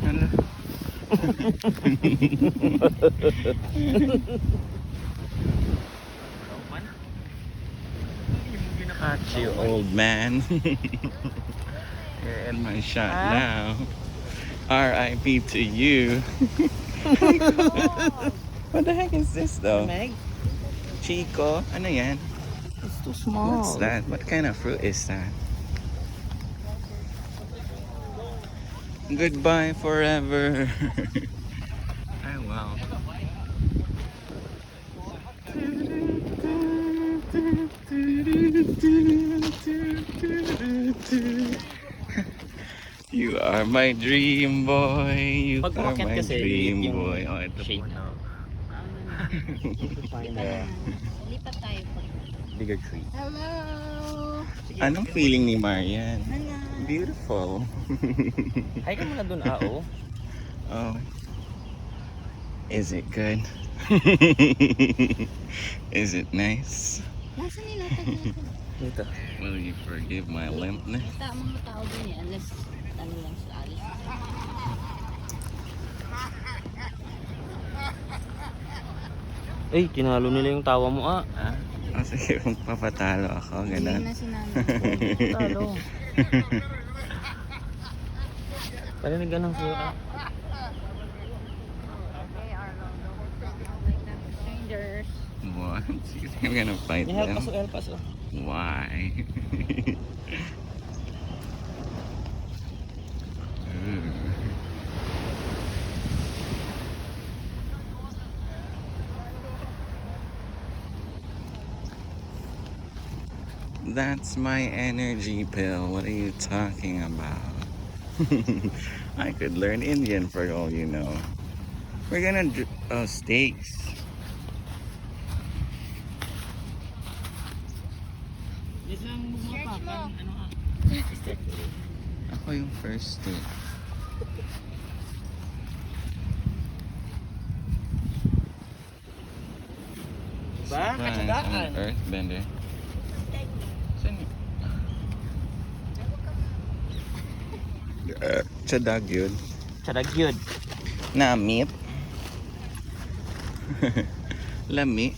Ano? Catch you, old man. You're in my shot now. R.I.P. to you. What the heck is this though? Meg? Chico? Ano yan? It's too small. What's that? What kind of fruit is that? Goodbye forever. Ay, wow. You are my dream boy. You Pag are umakyat my kasi, dream yung boy. Oh, ito shape po. na. Yeah. Lipat tayo po. Bigger tree. Hello! Anong feeling ni Marian? Hello! Beautiful. Ay ka muna dun, oh. Oh. Is it good? Is it nice? Nasaan nilatag natin? Dito. Will you forgive my limpness? Mga tao din eh, unless ano lang sa alis. Ay, tinalo nila yung tawa mo, ah. Ah? Oh, sige, papatalo ako. Hindi Ganun. na sinama. Talo. Parinig ka ng suyo, ah. They are strangers. What? You think I'm gonna fight them? Help us, oh. Why? That's my energy pill. What are you talking about? I could learn Indian for all you know. We're gonna do steaks. Ako yung first steak. Ba? Katsagaan. Earthbender. Saan yun? Tsadag yun. Sarag yun. Namit. Lami.